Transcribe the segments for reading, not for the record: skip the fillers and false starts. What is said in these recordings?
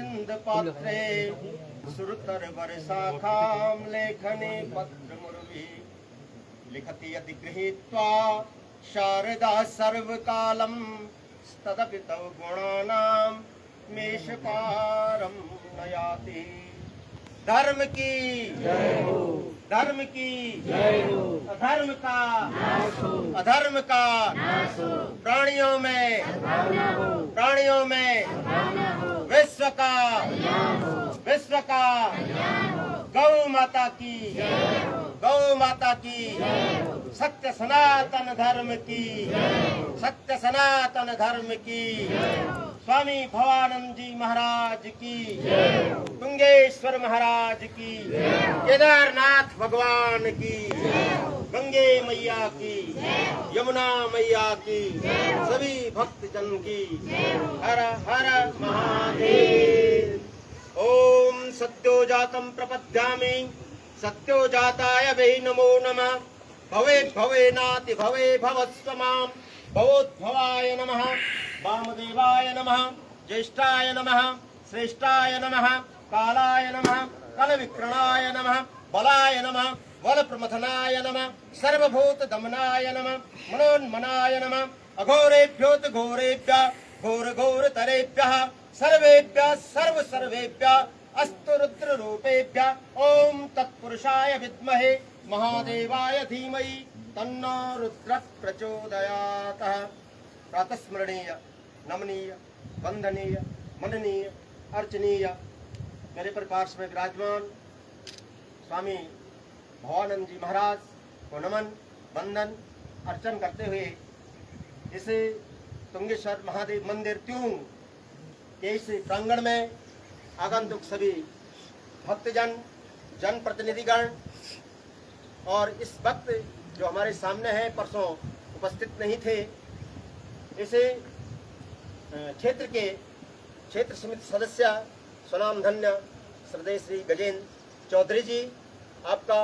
सिंध पात्रे सुरतर वर्षाखां लेखने पत्र मुर्वी लिखति यदि गृहीत्वा शारदा सर्वकालं तदपि तव गुणानां मेषकारं नयाति। धर्म की जय हो, धर्म की जय हो, अधर्म का नाश हो, अधर्म का नाश हो, प्राणियों में सद्भावना हो, प्राणियों में सद्भावना हो, विश्व का कल्याण हो, विश्व का कल्याण हो, गौ माता की जय हो, गौ माता की जय हो, सत्य सनातन धर्म की जय हो, सत्य सनातन धर्म की जय हो, स्वामी भवानंद जी महाराज की जय हो, तुंगेश्वर महाराज की जय हो, केदारनाथ भगवान की जय हो, गंगे मैया की जय हो, यमुना मैया की जय हो, सभी भक्त जन की जय हो, हर हर महादेव। ओम सत्यो जातम प्रपद्यामि सत्यो जाताय वै नमो नमः। भवे भवेनाति भवे भवस्व मां भवोद्भवाय नमः। वामदेवाय नमः, ज्येष्ठाय नमः, श्रेष्ठाय नमः, कालाय नमः, कलविक्रणाय नमः, बलाय नमः, बलप्रमथनाय नमः, सर्वभूत दमनाय नमः, मनोन्मनाय नमः, अघोरेभ्योत घोरेभ्यः घोर घोरतरेभ्यः सर्वेभ्यः सर्व सर्वेभ्यः अस्तु रुद्र रूपेभ्यः ओम तत्पुरुषाय विद्महे महादेवाय धीमहि तन्नो रुद्रः प्रचोदयात्। प्रातस्मरणीय नमनीय वंदनीय मननीय अर्चनीय मेरे पर पार्श्व में विराजमान स्वामी भवानंद जी महाराज को नमन वंदन अर्चन करते हुए इस तुंगेश्वर महादेव मंदिर त्यूंग के इस प्रांगण में आगंतुक सभी भक्तजन जनप्रतिनिधिगण और इस वक्त जो हमारे सामने हैं परसों उपस्थित नहीं थे, इसे क्षेत्र के क्षेत्र समिति सदस्य स्वनाम धन्य श्रद्धेय श्री गजेंद्र चौधरी जी, आपका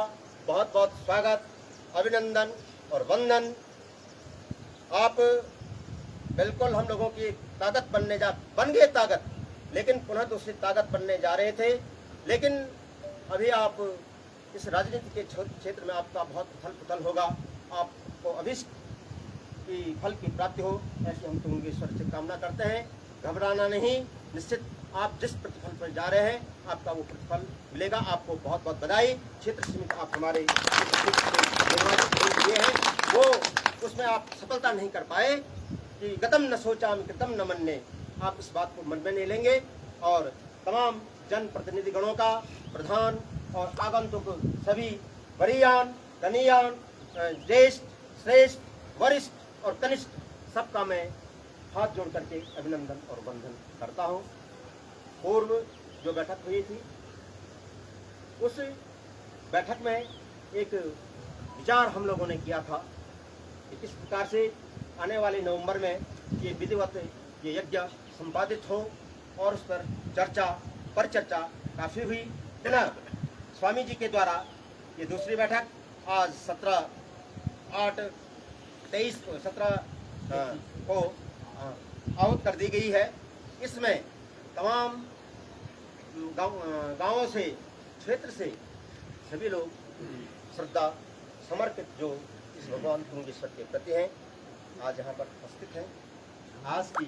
बहुत बहुत स्वागत अभिनंदन और वंदन। आप बिल्कुल हम लोगों की ताकत बन गए ताकत, लेकिन पुनः दूसरी ताकत बनने जा रहे थे। लेकिन अभी आप इस राजनीति के क्षेत्र में आपका बहुत उथल पुथल होगा, आपको अभिष्ट की फल की प्राप्ति हो, ऐसी हम तुंगेश्वर से कामना करते हैं। घबराना नहीं, निश्चित आप जिस प्रतिफल पर जा रहे हैं आपका वो प्रतिफल मिलेगा। आपको बहुत बहुत बधाई। क्षेत्र समिति आप हमारे ये हैं, वो उसमें आप सफलता नहीं कर पाए कि गतम न सोचा कृतम न मनने, आप इस बात को मन में नहीं लेंगे। और तमाम जनप्रतिनिधिगणों का प्रधान और आगंतुक सभी वरीयान कनीयान ज्येष्ठ श्रेष्ठ वरिष्ठ और कनिष्ठ सबका मैं हाथ जोड़ करके अभिनंदन और वंदन करता हूँ। पूर्व जो बैठक हुई थी उस बैठक में एक विचार हम लोगों ने किया था कि किस प्रकार से आने वाले नवंबर में ये विधिवत ये यज्ञ संपादित हो, और उस पर परिचर्चा काफ़ी हुई। पुनः स्वामी जी के द्वारा ये दूसरी बैठक आज 17 को आहूत कर दी गई है। इसमें तमाम गांवों से क्षेत्र से सभी लोग श्रद्धा समर्पित जो इस भगवान तुंगेश्वर के प्रति हैं, आज यहाँ पर उपस्थित हैं। आज की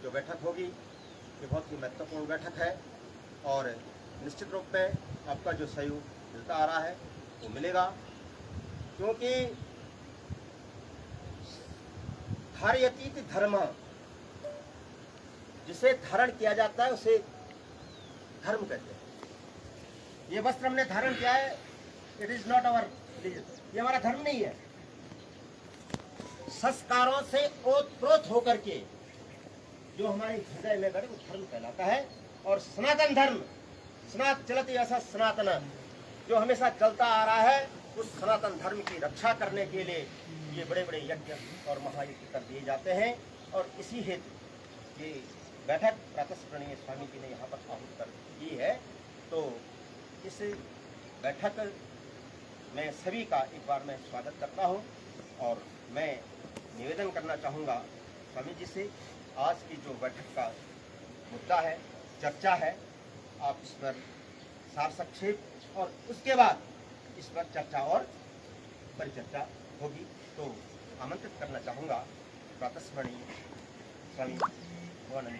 जो बैठक होगी ये बहुत ही महत्वपूर्ण बैठक है और निश्चित रूप में आपका जो सहयोग मिलता आ रहा है वो मिलेगा, क्योंकि धारयतीति धर्म, जिसे धारण किया जाता है उसे धर्म कहते हैं। ये वस्त्र हमने धारण किया है, it is not our religion, ये हमारा धर्म नहीं है। संस्कारों से ओतप्रोत होकर के जो हमारे हृदय में गढ़े वो धर्म कहलाता है। और सनातन धर्म चलती ऐसा सनातन जो हमेशा चलता आ रहा है, उस सनातन धर्म की रक्षा करने के लिए ये बड़े बड़े यज्ञ और महायज्ञ कर दिए जाते हैं। और इसी हेतु ये बैठक प्रातस्मरणीय स्वामी जी ने यहाँ पर आहूत कर की है। तो इस बैठक में सभी का एक बार मैं स्वागत करता हूँ और मैं निवेदन करना चाहूँगा स्वामी जी से, आज की जो बैठक का मुद्दा है, चर्चा है, आप इस पर सार संक्षेप और उसके बाद इस पर चर्चा और परिचर्चा होगी। तो आमंत्रित करना चाहूँगा प्रातस्मरणीय स्वामी भवानंद जी।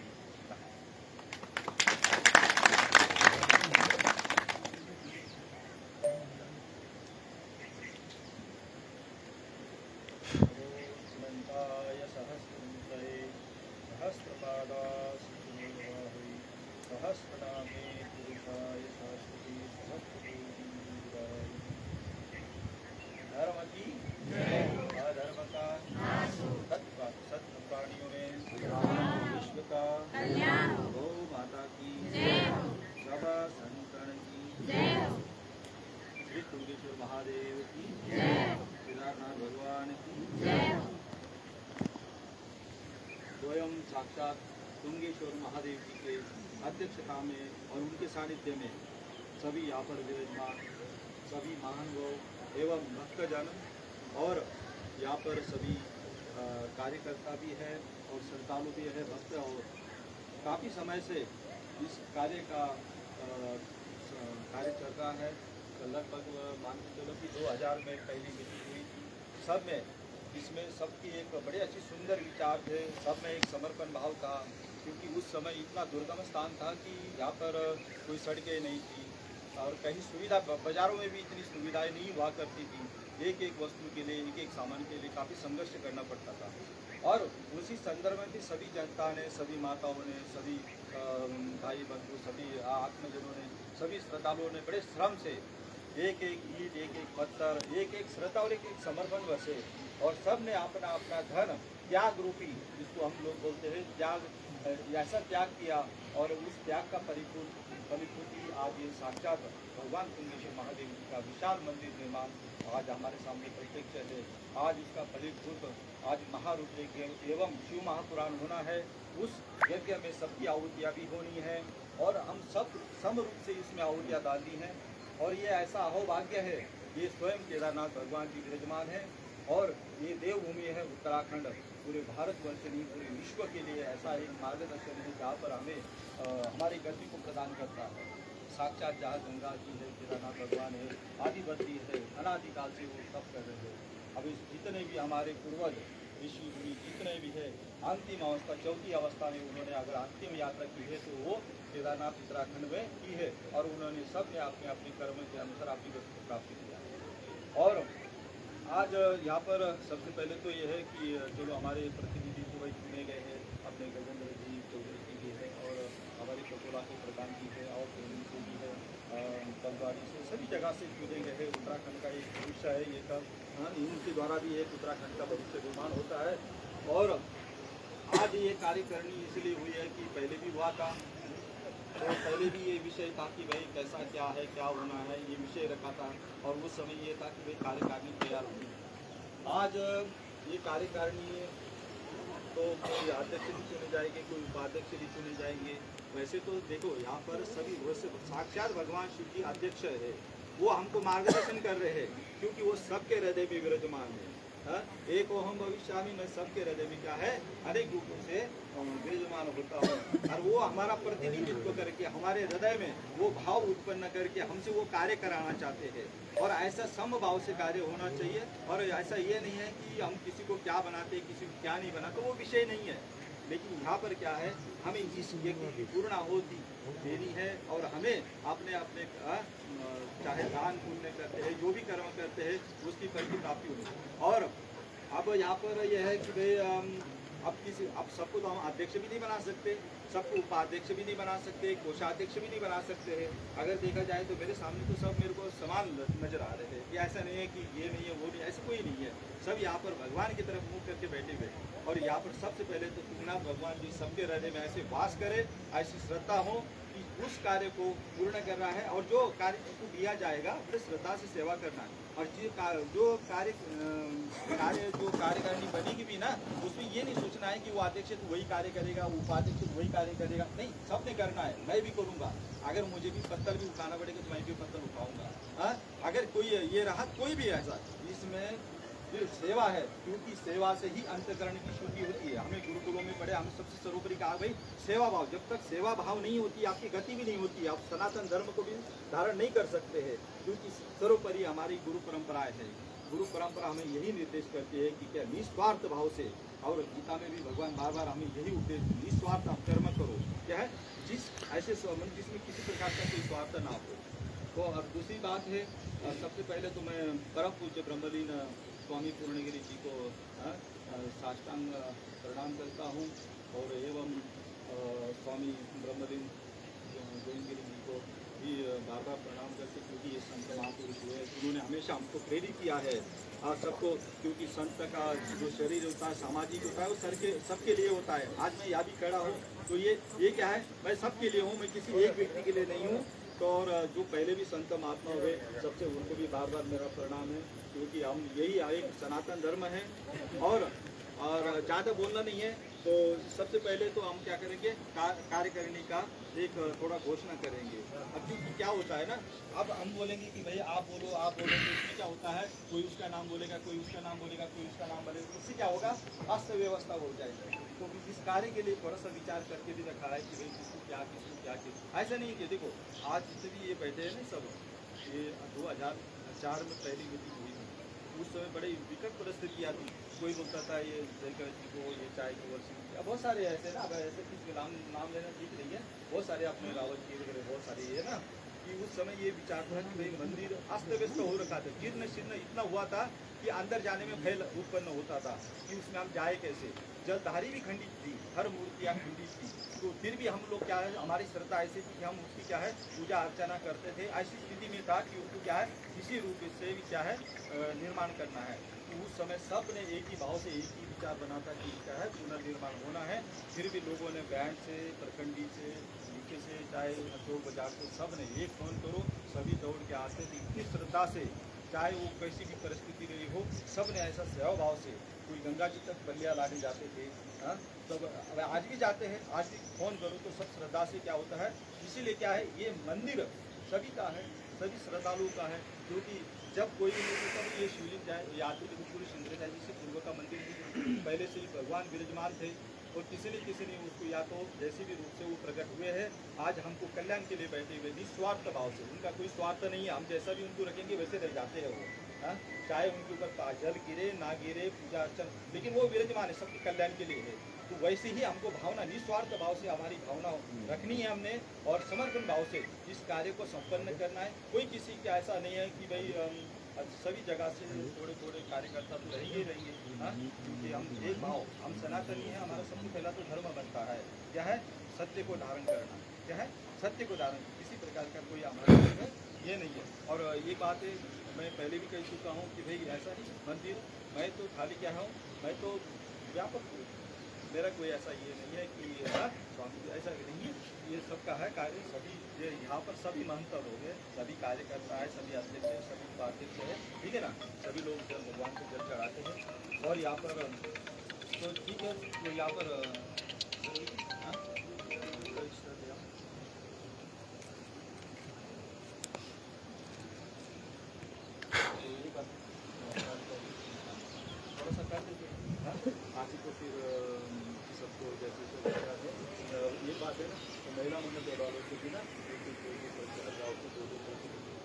धर्म की अधर्म का सत्य सत्य प्राणियों में विश्व का गौ माता की सभा संतरण की श्री तुंगेश्वर महादेव की केदारनाथ भगवान की स्वयं साक्षात तुंगेश्वर महादेव जी के अध्यक्षता में और उनके सानिध्य में सभी यहाँ पर विराजमान सभी महानुभाव एवं भक्तजन और यहाँ पर सभी कार्यकर्ता भी है और श्रद्धालु भी है भक्त, और काफ़ी समय से इस कार्य का कार्य चल रहा है। लगभग मान के चलो कि 2000 में पहली मीटिंग हुई थी। सब में इसमें सबकी एक बड़े अच्छी सुंदर विचार थे, सब में एक समर्पण भाव था, क्योंकि उस समय इतना दुर्गम स्थान था कि यहाँ पर कोई सड़कें नहीं थी और कहीं सुविधा, बाज़ारों में भी इतनी सुविधाएं नहीं हुआ करती थी। एक एक वस्तु के लिए, एक एक सामान के लिए काफ़ी संघर्ष करना पड़ता था। और उसी संदर्भ में भी सभी जनता ने, सभी माताओं ने, सभी भाई बंधु, सभी आत्मजनों ने, सभी श्रद्धालुओं ने बड़े श्रम से एक एक ईंट, एक एक पत्थर, एक एक श्रद्धा और एक एक समर्पण बसे, और सब ने अपना अपना धन त्याग रूपी, जिसको हम लोग बोलते हैं त्याग, ऐसा त्याग किया और उस त्याग का फलीभूति आज ये साक्षात भगवान तुंगेश्वर महादेव जी का विशाल मंदिर निर्माण आज हमारे सामने प्रत्यक्ष है। आज इसका फलीभूत आज महारूप एवं शिव महापुराण होना है। उस यज्ञ में सबकी आहुतियाँ भी होनी है और हम सब सम रूप से इसमें आहुतियाँ डालनी है। और ये ऐसा अहोभाग्य है, ये स्वयं केदारनाथ भगवान जी विराजमान है और ये देवभूमि है उत्तराखंड, पूरे भारतवर्ष नहीं पूरे विश्व के लिए ऐसा एक मार्गदर्शन है जहाँ पर हमें हमारी गति को प्रदान करता है। साक्षात जहाँ गंगा जी है, केदारनाथ भगवान है, आदिवती है, अनादिकाल से वो सब कर रहे हैं। अब इस जितने भी हमारे पूर्वज ऋषि मुनि जितने भी है, अंतिम अवस्था, चौथी अवस्था में उन्होंने अगर अंतिम यात्रा की है तो वो केदारनाथ उत्तराखंड में की है और उन्होंने सब ने अपने अपने कर्म के अनुसार अपनी गति को प्राप्त किया है। और आज यहाँ पर सबसे पहले तो ये है कि चलो हमारे प्रतिनिधि तो वही चुने गए हैं, अपने गजेंद्र जी चौधरी जी भी है और हमारे कटोला के प्रधान जी है और से भी है, बंगाली से, सभी जगह से चुने गए हैं। उत्तराखंड का एक भविष्य है ये सब, इनके द्वारा भी एक उत्तराखंड का भविष्य निर्माण होता है। और आज ये कार्यकारिणी इसलिए हुई है कि पहले भी हुआ था, तो पहले भी ये विषय था कि भाई कैसा क्या है, क्या होना है, ये विषय रखा था और उस समय ये था कि भाई कार्यकारिणी तैयार होगी। आज ये कार्यकारिणी तो कोई अध्यक्ष भी चुने जाएंगे, कोई उपाध्यक्ष भी चुने जाएंगे। वैसे तो देखो यहाँ पर सभी वैसे साक्षात भगवान शिव जी अध्यक्ष है, वो हमको मार्गदर्शन कर रहे हैं क्योंकि वो सबके हृदय में विराजमान है। एक ओहम भविष्यामि, मैं सबके हृदय में क्या है अनेक रूपों से विराजमान होता हूँ और वो हमारा प्रतिनिधित्व करके हमारे हृदय में वो भाव उत्पन्न करके हमसे वो कार्य कराना चाहते हैं। और ऐसा समभाव से कार्य होना चाहिए और ऐसा ये नहीं है कि हम किसी को क्या बनाते किसी को क्या नहीं बनाते, वो विषय नहीं है। लेकिन यहाँ पर क्या है, हमें इस यज्ञ की पूर्ण आहुति देनी है और हमें अपने अपने चाहे दान पुण्य करते हैं, जो भी कर्म करते हैं उसकी फल की प्राप्ति होगी। और अब यहाँ पर यह है कि भाई अब सबको तो हम अध्यक्ष भी नहीं बना सकते, सबको उपाध्यक्ष भी नहीं बना सकते, कोषाध्यक्ष भी नहीं बना सकते हैं। अगर देखा जाए तो मेरे सामने तो सब मेरे को समान नजर आ रहे हैं कि ऐसा नहीं है कि ये नहीं है वो नहीं, ऐसा कोई नहीं है। सब यहाँ पर भगवान की तरफ मुँह करके बैठे हुए और यहाँ पर सबसे पहले तो तुंगनाथ भगवान जी सबके हृदय में ऐसे वास करे, ऐसी श्रद्धा हो कि उस कार्य को पूर्ण कर रहा है और जो कार्य उसको दिया जाएगा बड़े श्रद्धा से सेवा करना है। और जो कार्यकारिणी बनेगी भी ना, उसमें ये नहीं सोचना है कि वो अध्यक्ष तो वही कार्य करेगा, वो उपाध्यक्ष तो वही कार्य करेगा, नहीं, सबने करना है। मैं भी करूँगा, अगर मुझे भी पत्थर भी उठाना पड़ेगा तो मैं भी पत्थर उठाऊंगा। अगर कोई ये रहा कोई भी ऐसा, इसमें जो सेवा है, क्योंकि सेवा से ही अंतःकरण की शुद्धि होती है। हमें गुरुकुलों में पढ़े, हमें सबसे सर्वोपरि कहा भाई सेवा भाव। जब तक सेवा भाव नहीं होती आपकी गति भी नहीं होती, आप सनातन धर्म को भी धारण नहीं कर सकते हैं। क्योंकि सर्वोपरि हमारी गुरु परंपराएं है। गुरु परंपरा हमें यही निर्देश करती है कि क्या निस्वार्थ भाव से, और गीता में भी भगवान बार बार हमें यही उपदेश, निस्वार्थ आप कर्म करो। क्या है, जिस ऐसे जिसमें किसी प्रकार का कोई स्वार्थ ना हो। तो अब दूसरी बात है, सबसे पहले तो मैं परम पूज्य ब्रह्मलीन स्वामी पूर्णगिरी जी को साष्टांग प्रणाम करता हूँ, और एवं स्वामी ब्रह्मलीन गोविंदगिरी जी को भी बार बार प्रणाम करते, क्योंकि ये संत महापुरुष हुए, उन्होंने हमेशा हमको प्रेरित किया है सबको। क्योंकि संत का जो शरीर होता है सामाजिक होता है, वो सबके लिए होता है। आज मैं यहाँ भी खड़ा हूँ तो ये क्या है, मैं सबके लिए हूँ, मैं किसी एक व्यक्ति के लिए नहीं हूँ। तो और जो पहले भी संत महात्मा हुए सबसे उनको भी बार बार मेरा प्रणाम है, क्योंकि हम यही एक सनातन धर्म है। और ज़्यादा बोलना नहीं है, तो सबसे पहले तो हम क्या करेंगे, कार्यकारिणी का एक थोड़ा घोषणा करेंगे। अब क्योंकि क्या होता है ना, अब हम बोलेंगे कि भाई आप बोलो आप बोलो, तो इसमें क्या होता है, कोई उसका नाम बोलेगा, कोई उसका नाम बोलेगा, कोई उसका नाम बोलेगा, इससे क्या होगा, अस्त व्यवस्था हो जाएगी। तो इस कार्य के लिए थोड़ा सा विचार करके भी रखा है कि भाई किसको क्या ऐसा नहीं है कि देखो आज जितने भी ये बैठे हैं ना सब, ये 2004 में पहली मीटिंग हुई थी। उस समय बड़ी विकट परिस्थितियाँ थी। कोई बोलता था ये जयकर जी को, ये चाय को वर्षी, बहुत सारे ऐसे ना, अब ऐसे किसी का नाम लेना ठीक नहीं है, बहुत सारे अपने रावत जी वगैरह बहुत सारे ये ना, कि उस समय ये विचार था कि भाई मंदिर अस्त व्यस्त हो रखा था, जीर्ण शीर्ण इतना हुआ था कि अंदर जाने में भय उत्पन्न होता था कि उसमें हम जाए कैसे। जलधारी भी खंडित थी, हर मूर्तियाँ खंडित थी, तो फिर भी हम लोग क्या है, हमारी श्रद्धा ऐसी थी कि हम उसकी क्या है पूजा अर्चना करते थे। ऐसी स्थिति में था कि उसको क्या है किसी रूप से भी क्या है निर्माण करना है। तो उस समय सब ने एक ही भाव से एक ही विचार बना था कि क्या है पुनर्निर्माण होना है। फिर भी लोगों ने बैंड से, प्रखंडी से, नीचे से, चाहे चौक बाजार से, सब ने एक फोन करो, सभी दौड़ के आते थे इतनी श्रद्धा से, चाहे वो कैसी भी परिस्थिति रही हो, सब ने ऐसा सेवा भाव से। कोई गंगा जी तक बलिया लाने जाते थे, हाँ, तब आज भी जाते हैं, आज भी फोन करो तो सब श्रद्धा से क्या होता है। इसीलिए क्या है, ये मंदिर सभी का है, सभी श्रद्धालुओं का है। क्योंकि जब कोई तब ये शिवलिंग जाए, यात्री पूरी सुंदर जाए, जिससे पूर्व का मंदिर पहले से ही भगवान विराजमान थे, और किसी ने उसको या तो जैसे भी रूप से वो प्रकट हुए हैं, आज हमको कल्याण के लिए बैठे हुए निस्वार्थ भाव से। उनका कोई स्वार्थ नहीं है, हम जैसा भी उनको रखेंगे वैसे रह जाते हैं वो, हाँ, चाहे उनके ऊपर जल गिरे ना गिरे, पूजा अर्चन, लेकिन वो विराजमान है, सबके कल्याण के लिए है। तो वैसे ही हमको भावना निस्वार्थ भाव से हमारी भावना रखनी है हमने, और समर्पण भाव से इस कार्य को संपन्न करना है। कोई किसी का ऐसा नहीं है कि भाई सभी जगह से थोड़े कार्यकर्ता तो रहेंगे, हाँ, क्योंकि हम एक भाव, हम सनातनी हैं। हमारा सबसे पहला तो धर्म बनता है क्या है, सत्य को धारण करना, क्या है सत्य को धारण, किसी प्रकार का कोई हमारा ये नहीं है। और ये बात है, मैं पहले भी कह चुका हूँ कि भाई ऐसा ही मंदिर, मैं तो खाली क्या हूँ, मैं तो व्यापक हूँ, मेरा कोई ऐसा ये नहीं है कि स्वामी जी ऐसा नहीं है। ये सबका है कार्य, सभी ये यहाँ पर सभी महंत लोग हैं, सभी कार्यकर्ता है, सभी अध्यक्ष है, सभी उपाध्यक्ष है, ठीक है ना, सभी लोग जल भगवान को जल चढ़ाते हैं। और यहाँ पर तो ठीक है, तो यहाँ पर हाँ, थोड़ा सा कर देते हैं, आज ही को फिर सबको जैसे ये बात है ना, तो महिला मंडल वालों से भी ना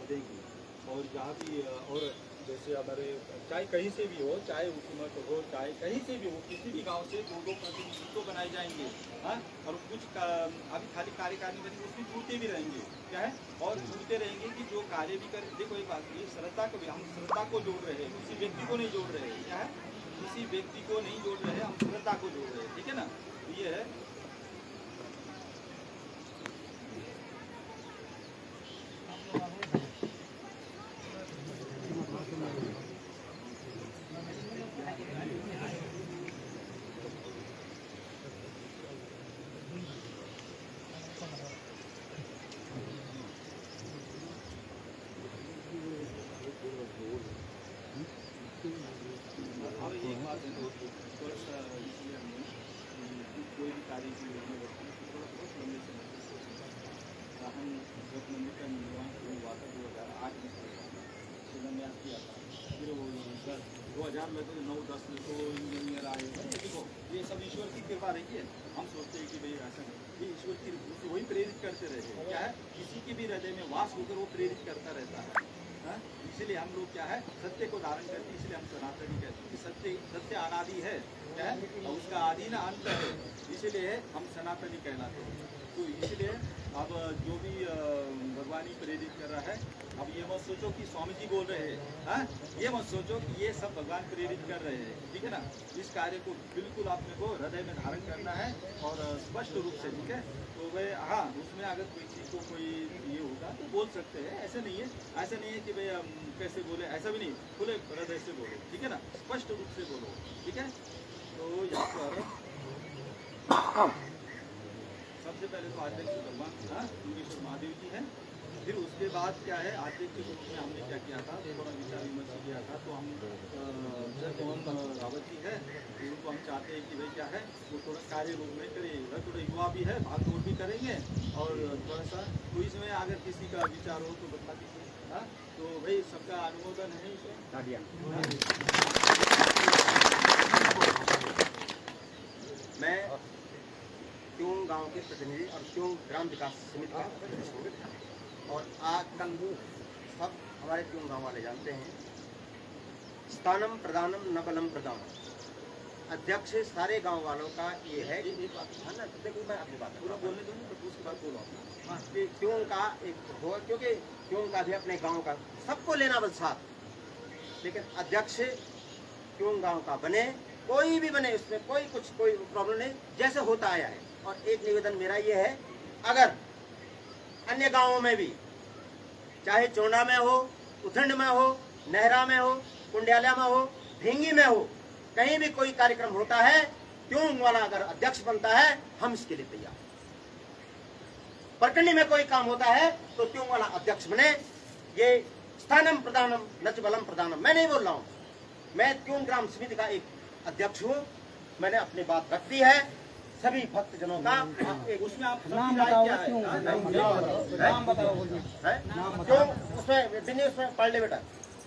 देंगे। और जहाँ भी और जैसे हमारे चाहे कहीं से भी हो, चाहे हुकूमत हो, चाहे कहीं से भी हो, किसी भी गांव से 2-2 प्रतिनिधि तो बनाए जाएंगे, हाँ। और कुछ अभी खाली कार्यकारिणी बनी, उसमें जुड़ते भी रहेंगे, क्या है, और जुड़ते रहेंगे कि जो कार्य भी करें। देखो एक बात, ये श्रद्धा को भी हम श्रद्धा को जोड़ रहे हैं, किसी व्यक्ति को नहीं जोड़ रहे हैं, क्या है, किसी व्यक्ति को नहीं जोड़ रहे हैं, हम श्रद्धा को जोड़ रहे हैं, ठीक है ना। तो ये है और एक बात है, थोड़ा सा इसलिए हमने कोई भी कार्य की योजना करते हैं तो थोड़ा बहुत लंबे समय से सोचना। हम जब मंदिर का निर्माण शुरू हुआ था 2008 में शिलान्यास किया था, फिर वो 2000 में तो 9-10 में तो इंजीनियर आए। देखो ये सब ईश्वर की कृपा रही है। हम सोचते हैं कि भाई ऐसा नहीं, ये ईश्वर की वही प्रेरित करते रहते हैं। क्या है, किसी के भी हृदय में वास होकर वो प्रेरित करता रहता है। हाँ? इसीलिए हम लोग क्या है, सत्य को धारण करते हैं। इसलिए हम सनातनी कहते हैं कि सत्य अनादि है, क्या है, और उसका आदि ना अंत है। इसीलिए हम सनातनी कहलाते हैं। तो इसलिए अब जो भी भगवान ही प्रेरित कर रहा है, अब ये मत सोचो कि स्वामी जी बोल रहे हैं, हाँ? ये मत सोचो कि ये सब भगवान प्रेरित कर रहे हैं, ठीक है ना। इस कार्य को बिल्कुल आपने को हृदय में धारण करना है और स्पष्ट रूप से, ठीक है। तो वह हाँ, उसमें अगर कोई चीज़ को कोई ये होगा तो बोल सकते हैं, ऐसे नहीं है। ऐसा नहीं है कि भाई हम कैसे बोले, ऐसा भी नहीं, खुले हृदय से बोलो, ठीक है ना, स्पष्ट रूप से बोलो, ठीक है। तो यहाँ पर सबसे पहले तो आध्यक्ष भगवान योगेश्वर महादेव जी हैं। फिर उसके बाद क्या है, आध्यक्ष के रूप में हमने क्या किया था, थोड़ा विचार विमर्श किया था। तो हम मोहन रावत जी है, उनको हम चाहते हैं कि भाई क्या है, वो थोड़ा कार्य रूप में करे। वह थोड़ा युवा भी है, भाग दौड़ भी करेंगे और थोड़ा सा कोई इसमें अगर किसी का विचार हो तो बता दीजिए। हाँ, तो भाई सबका अनुमोदन है इसमें। मैं त्यूं गांव के प्रतिनिधि और त्यूं ग्राम विकास समिति का प्रतिनिधि हूँ। और आज कल सब हमारे त्यूं गांव वाले जानते हैं, स्थानम प्रदानम न बलम प्रदानम। अध्यक्ष सारे गांव वालों का ये है। एक बात है ना, देखो मैं अपनी बात पूरा बोलने दूँगी तो उसके बाद बोलो। त्यूं का एक हो, क्योंकि त्यूं का भी अपने गाँव का सबको लेना बल साथ, लेकिन अध्यक्ष त्यूं गाँव का बने, कोई भी बने, उसमें कोई प्रॉब्लम नहीं, जैसे होता आया है। और एक निवेदन मेरा ये है, अगर अन्य गांवों में भी, चाहे चोंडा में हो, उथंड में हो, नेहरा में हो, कुंडियाला में हो, ढींगी में हो, कहीं भी कोई कार्यक्रम होता है, त्यूं वाला अगर अध्यक्ष बनता है, हम इसके लिए तैयार। परकंडी में कोई काम होता है तो त्यूं वाला अध्यक्ष बने। ये स्थानम प्रदानम न च बलम प्रदानम मैं नहीं बोल रहा हूँ, मैं त्यूं ग्राम समिति का एक अध्यक्ष हूँ। मैंने अपनी बात रख दी है सभी भक्तजनों का। उसमें आप नाम बताओ, नाम बताओ, क्यों उसमें बिन्नी उसमें पढ़ ले बेटा।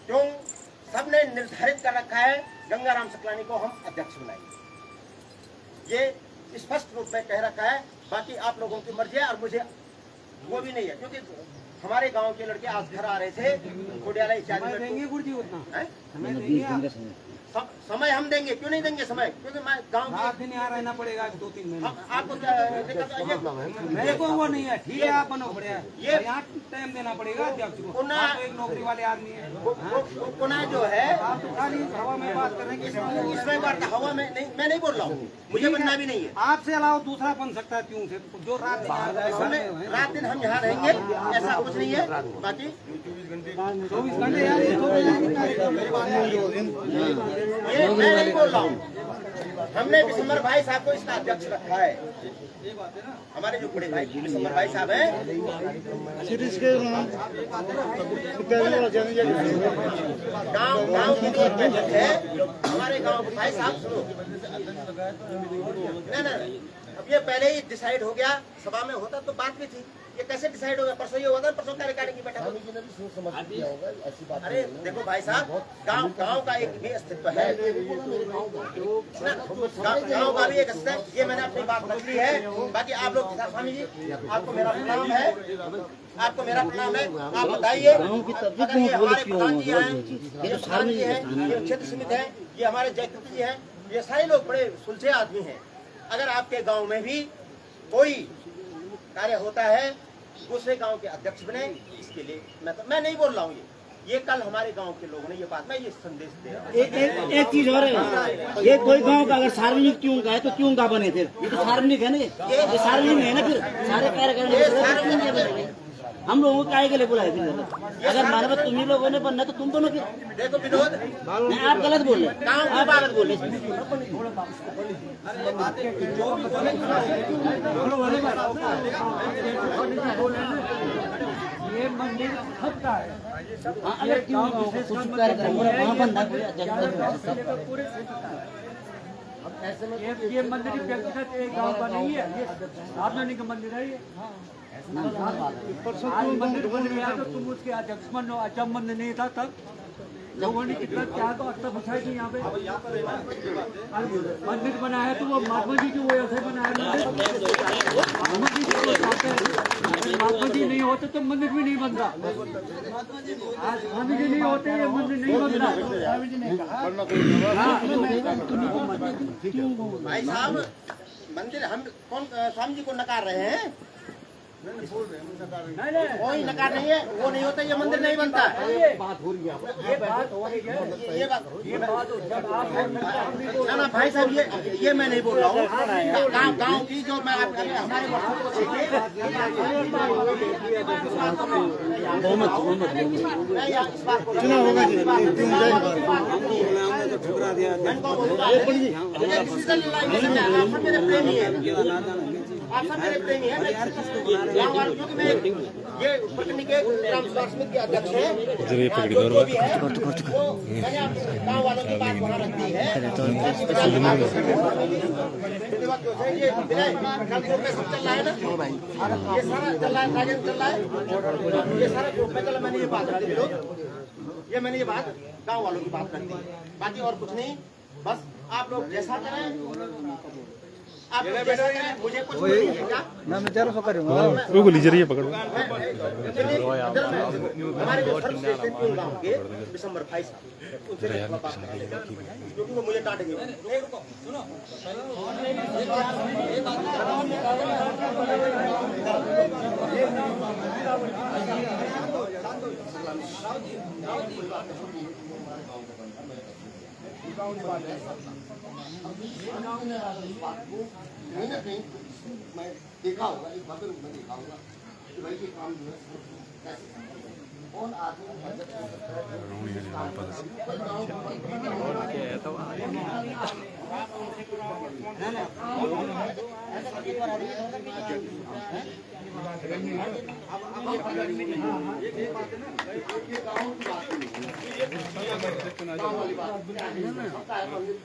क्यों सबने निर्धारित कर रखा है गंगाराम सकलानी को हम अध्यक्ष बनाएंगे, ये स्पष्ट रूप में कह रखा है। बाकी आप लोगों की मर्जी है और मुझे वो भी नहीं है, क्योंकि हमारे गांव के लड़के आज घर आ रहे थे कोडियाला इत्यादि में। समय हम देंगे, क्यों नहीं देंगे समय, क्योंकि मैं गांव दिन यहाँ रहना पड़ेगा 2-3 महीने। आपको क्या दिक्कत है? मेरे को वो नहीं है, ठीक है, आप बनो पड़ेगा, ये यहाँ टाइम देना पड़ेगा अध्यक्ष को। पुनः आप तो एक नौकरी वाले आदमी है, पुनः जो है आप तो खाली हवा में बात कर रहे हैं। इसमें बात हवा में नहीं, मैं नहीं बोल रहा हूँ, मुझे बनना भी नहीं है। आपसे अलावा दूसरा बन सकता है त्यों से, जो रात रात दिन हम यहाँ रहेंगे, ऐसा कुछ नहीं है। बाकी 24 घंटे यार, ये मैं नहीं बोल रहा हूँ, हमने विशंबर भाई साहब को इसका अध्यक्ष रखा है। हमारे जो बड़े भाई विशंबर भाई साहब हैं, गांव के लिए एक बैठक है हमारे गांव के भाई साहब। सुनो, नहीं, अब ये पहले ही डिसाइड हो गया, सभा में होता तो बात भी थी। ये कैसे डिसाइड हो गया? परसों ये हुआ था, परसों कार्यकारिणी की बैठक। अरे देखो भाई साहब, गांव का एक भी अस्तित्व है, गांव का भी एक अस्तित्व है। ये मैंने अपनी बात रख ली है। बाकी आप लोग स्वामी जी, आपको मेरा प्रणाम है, आपको मेरा प्रणाम है। आप बताइए, अगर ये हमारे प्रधान जी हैं, ये प्रधान जी हैं, ये क्षेत्र समिति है, ये हमारे जयकृत जी हैं, ये सारे लोग बड़े सुलझे आदमी हैं। अगर आपके गांव में भी कोई कार्य होता है, दूसरे गांव के अध्यक्ष बने, इसके लिए मैं नहीं बोल रहा हूँ। ये कल हमारे गांव के लोगों ने ये बात, मैं ये संदेश दे रहा हूँ। एक चीज और है, ये कोई गांव का अगर सार्वजनिक त्यों का है तो त्यों का बने, फिर ये तो सार्वजनिक है ना, ये सार्वजनिक है ना, फिर सारे कार्यक्रम हम लोगों को काहे के लिए बुलाए? फिर अगर मानव तुम्ही लोगों ने बनना तो तुम दोनों फिर देखो विनोद, नहीं, आप गलत बोल रहे, आप गलत बोल रहे। ये मंदिर सबका है। अगर क्यों कुछ कार्यक्रम वहाँ बनना कोई अध्यक्ष ये मंदिर व्यक्तिगत एक गांव का नहीं है, ये सार्वजनिक मंदिर है। ये आज मंदिर बन गया तो तुम उसके अध्यक्ष बनो, जब मंदिर नहीं था तब लोगों ने कितना क्या तो अच्छा बिछाई थी यहाँ पे। अब यहाँ पर है ना, ये बात है। मंदिर बनाया है तो वो महात्मा जी जो ऐसे बनाया महात्मा जी जो चाहते हैं, अगर महात्मा जी नहीं होते तो मंदिर भी नहीं बनता। आज स्वामी जी नहीं होते ये मंदिर नहीं बनता। भाई साहब मंदिर हम कौन स्वामी जी को नकार रहे हैं? नहीं कोई नकार नहीं है, वो नहीं होता ये मंदिर नहीं बनता। ये बात हो रही है, ये बात हो रही है, ये बात जब आप ना ना भाई साहब ये मैं नहीं बोल रहा हूँ। गाँव की जो मैं हमारे चुनाव होगा आप सब मेरे प्रेमी हैं। गाँव वालों क्योंकि मैं ये प्रखंड के ग्राम विकास समिति के अध्यक्ष हैं। मैंने गाँव वालों की बात वहाँ रखी है। ये विनय कानपुर में सब चल रहा है ना, ये सारा चल रहा है, राजेंद्र चल रहा है, ये सारा ग्रुप में चला। मैंने ये बात रखी लोग, ये मैंने ये बात गाँव वालों की बात रखी, बाकी और कुछ नहीं। बस आप लोग जैसा करें, आप लोग जैसा करें, मुझे कुछ नहीं है क्या? वो लीजिए पकड़ो। हमारे जो सर्वश्रेष्ठ हैं तीन गाँव के दिसंबर 28 उनसे बात करेंगे, क्योंकि वो मुझे डांटेंगे। नहीं रुको, सुनो कहीं ना कहीं मैं देखा होगा, एक बार में देखा होगा कि भाई ये काम जो है कैसे कौन आदमी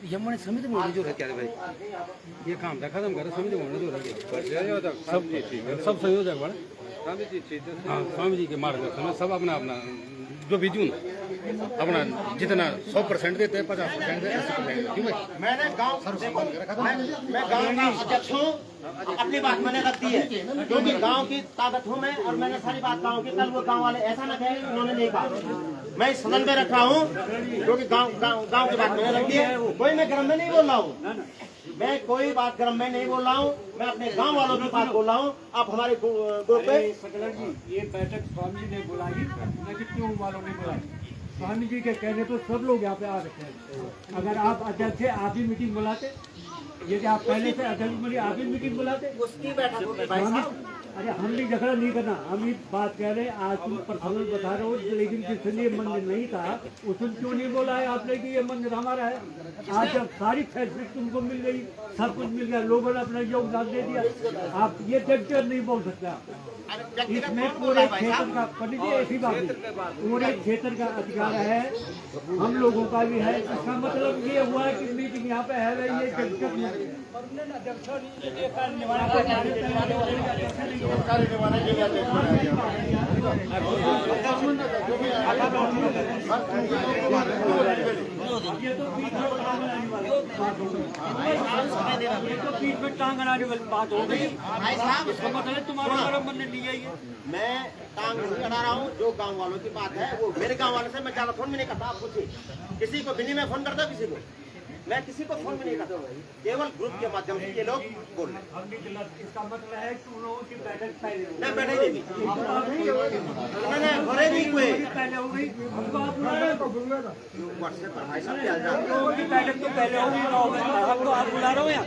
यमुना समिति में जो रहते हैं भाई ये काम था खत्म करो समिति में जो रहते सब संयोजक बड़े हाँ स्वामी जी के मार्गदर्शन में सब अपना अपना जो भी जून अपना जितना 100% देते हैं 50% देते हैं 80% क्यों भाई मैंने गांव मैं गांव का अध्यक्ष हूँ, अपनी बात मैंने रख दी है क्योंकि गांव की ताकत हूँ मैं, और मैंने सारी बात गांव की। कल वो गांव वाले ऐसा न कहें उन्होंने नहीं कहा, मैं इस सदन में रख रहा हूँ क्योंकि गांव की बात मैंने रख दी है। कोई मैं गर्म में नहीं बोल रहा हूँ, मैं कोई बात गर्म में नहीं बोल रहा हूँ, मैं अपने गांव वालों की बात बोल रहा हूँ। आप हमारे ग्रुप पे सकलर जी ये बैठक स्वामी जी ने बुलाई, न कि क्यों वालों ने बुलाई। स्वामी जी के कहने पर सब लोग यहाँ पे आ रखे हैं। अगर आप अध्यक्ष है आप ही मीटिंग बुलाते, यदि आप पहले से अध्यक्ष बने आप ही मीटिंग बुलाते। उसकी बैठक होगी भाई साहब। अरे हम भी झगड़ा नहीं करना, हम ये बात कह रहे हैं आज तुम पर्सनल बता रहे हो, लेकिन जिसलिए मंदिर नहीं था उसमें क्यों नहीं बोला है आपने कि ये मंदिर हमारा है। आज जब सारी फैसिलिटी तुमको मिल गई, सब कुछ मिल गया, लोगों ने अपना योगदान दे दिया, आप ये जगह नहीं बोल सकते। आप इसमें पूरे क्षेत्र का पंडित जी ऐसी बात नहीं, पूरे क्षेत्र का अधिकार है, हम लोगों का भी है। इसका मतलब ये हुआ है कि मीटिंग यहाँ पे है ये जगह पीठ में टांग अड़ाने वाली बात हो गई। इसका मतलब तुम्हारा हमारा मन नहीं है। मैं टांग नहीं अड़ा रहा हूँ, जो गांव वालों की बात है वो मेरे गांव वालों से मैं ज्यादा फोन भी नहीं करता। आप पूछिए किसी को भी नहीं मैं फोन करता, किसी को मैं किसी को फोन भी नहीं करता, केवल ग्रुप के माध्यम से ये लोग बोल रहे। इसका मतलब है कि उन लोगों की बैठक पहले नहीं बैठेगी नहीं, भरेगी कोई पहले हो गई, हमको आप बुला रहे हो व्हाट्सएप पर भाई साहब क्या जाए। लोगों की बैठक तो पहले होगी, हमको आप बुला रहे हो यहाँ।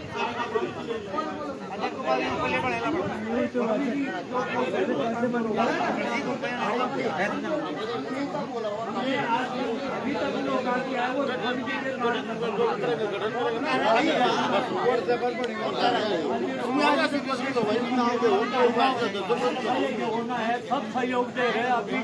अभी तक लोग आके आए वो होना है, सब सहयोग दे रहे हैं अभी